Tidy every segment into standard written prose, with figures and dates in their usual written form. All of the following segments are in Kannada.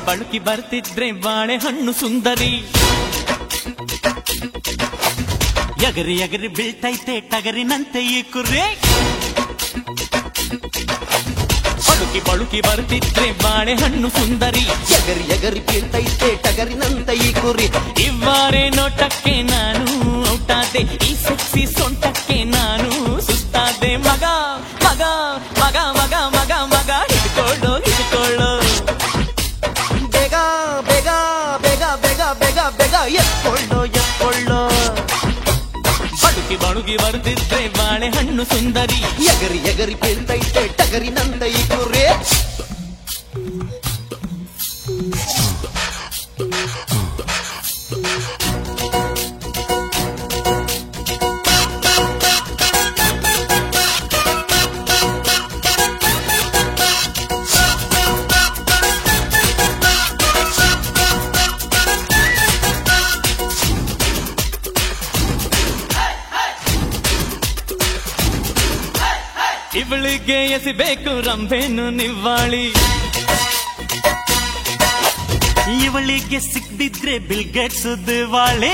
ಬಳುಕಿ ಬರ್ತಿದ್ರೆ ಬಾಳೆಹಣ್ಣು ಸುಂದರಿ. ಎಗರಿ ಎಗರಿ ಬೀಳ್ತೈತೆ ಟಗರಿನಂತೆ ಈ ಕುರಿ. ಬಳುಕಿ ಬಳುಕಿ ಬರ್ತಿದ್ರೆ ಬಾಳೆಹಣ್ಣು ಸುಂದರಿ. ಎಗರಿ ಎಗರಿ ಬೀಳ್ತೈತೆ ಟಗರಿನಂತೆ ಈ ಕುರಿ. ಇವ್ವಾರೆ ನೋಟಕ್ಕೆ ನಾನು ಔಟಾದೆ, ಈ ಸೆಕ್ಸಿ ಸೊಂಟಕ್ಕೆ ನಾನು ಸುಸ್ತಾದೆ. ಮಗ ಮಗ ಮಗ ಮಗ ಮಗ ಮಗ ಹಿಡ್ಕೊಳ್ಳೋ ಹಿಡ್ಕೊಳ್ಳೋ. ಬೇಗ ಬೇಗ ಬೇಗ ಬೇಗ ಬೇಗ ಬೇಗ ಎತ್ಕೊಳ್ಳೋ ಎತ್ಕೊಳ್ಳೋ. ಬಳುಕಿ ಬಳುಕಿ ಬರ್ತಿದ್ರೆ ಬಾಳೆಹಣ್ಣು ಸುಂದರಿ. ಎಗರಿ ಎಗರಿ ಬೀಳ್ತೈತೆ ಟಗರಿನಂತೆ ಈ ಕುರಿ. ಇವಳಿಗೆ ಎಸಿಬೇಕು ರಂಭೆನು ನಿವ್ವಾಳಿ. ಇವಳಿಗೆ ಸಿಕ್ಬಿದ್ರೆ ಬಿಲ್ಗೇಟ್ಸ್ ದಿವಾಳಿ.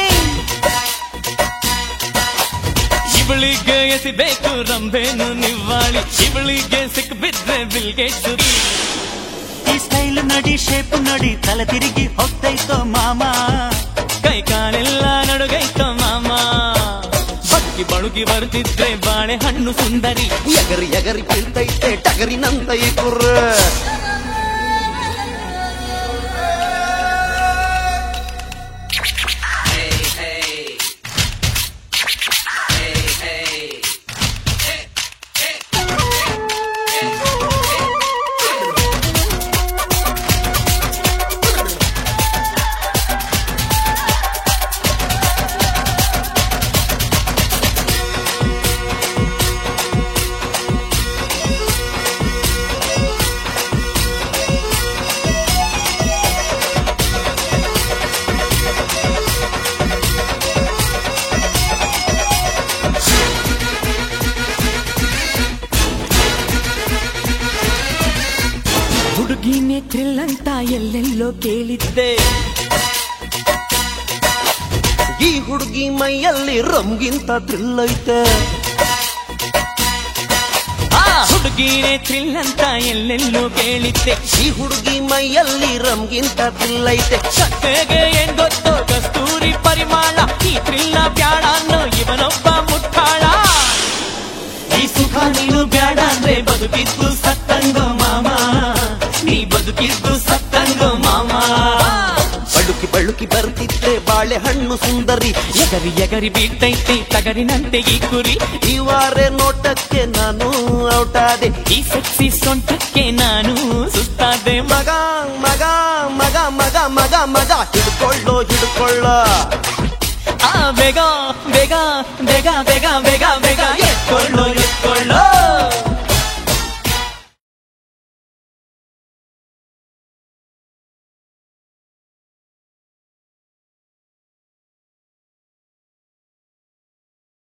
ಇವಳಿಗೆ ಎಸಿಬೇಕು ರಂಭೆನು ನಿವ್ವಾಳಿ. ಇವಳಿಗೆ ಸಿಕ್ಬಿದ್ರೆ ಬಿಲ್ಗೇಟ್ಸ್. ಈ ಸ್ಟೈಲ್ ನೋಡಿ ಶೇಪ್ ನೋಡಿ ತಲೆ ತಿರುಗಿ ಹೋಗ್ತೈತೋ ಮಾಮ. ಕೈ ಕಾಲೆಲ್ಲ ನಡುಗೈತೋ ಮಾಮ. ಬಳುಕಿ ಬಳುಕಿ ಬರ್ತಿದ್ರೆ ಬಾಳೆಹಣ್ಣು ಸುಂದರಿ. ಎಗರಿ ಎಗರಿ ಬೀಳ್ತೈತೆ ಟಗರಿನಂತೆ ಈ ಕುರಿ. ಹುಡುಗಿನೇ ಥ್ರಿಲ್ ಅಂತ ಎಲ್ಲೆಲ್ಲೋ ಕೇಳಿದ್ದೆ. ಈ ಹುಡುಗಿ ಮೈಯಲ್ಲಿ ರಮ್ಗಿಂತ ಥ್ರಿಲ್ ಐತೆ. ಆ ಹುಡುಗಿನೇ ಥ್ರಿಲ್ ಅಂತ ಎಲ್ಲೆಲ್ಲೋ ಕೇಳಿದ್ದೆ. ಈ ಹುಡುಗಿ ಮೈಯಲ್ಲಿ ರಮ್ಗಿಂತ ಥ್ರಿಲ್ ಐತೆ. ಸತ್ತೆಗೆ ಏನ್ ಗೊತ್ತೋ ಕಸ್ತೂರಿ ಪರಿಮಾಣ. ಈ ಥ್ರಿಲ್ಲ ಬ್ಯಾಡ ಅನ್ನೋ ಇವನೊಬ್ಬ ಮುಟ್ಟಾಳ. ಈ ಸುಖ ನೀನು ಬ್ಯಾಡ ಅಂದ್ರೆ ಬದುಕಿದ್ದು ಸತ್ತಂಗೋ ಮಾಮ. ನೀ ಬದುಕಿದ್ದು ಸತ್ತಂಗೋ ಮಾಮ. ಬಳುಕಿ ಬಳುಕಿ ಬರ್ತಿದ್ರೆ ಬಾಳೆಹಣ್ಣು ಸುಂದರಿ. ಎಗರಿ ಎಗರಿ ಬೀಳ್ತೈತೆ ಟಗರಿನಂತೆ ಈ ಕುರಿ. ಇವಾರೆ ನೋಟಕ್ಕೆ ನಾನು ಔಟಾದೆ, ಈ ಸೆಕ್ಸಿ ಸೊಂಟಕ್ಕೆ ನಾನು ಸುಸ್ತಾದೆ. ಮಗ ಮಗ ಮಗ ಮಗ ಮಗ ಮಗ ಹಿಡ್ಕೊಳ್ಳೋ ಹಿಡ್ಕೊಳ್ಳೋ.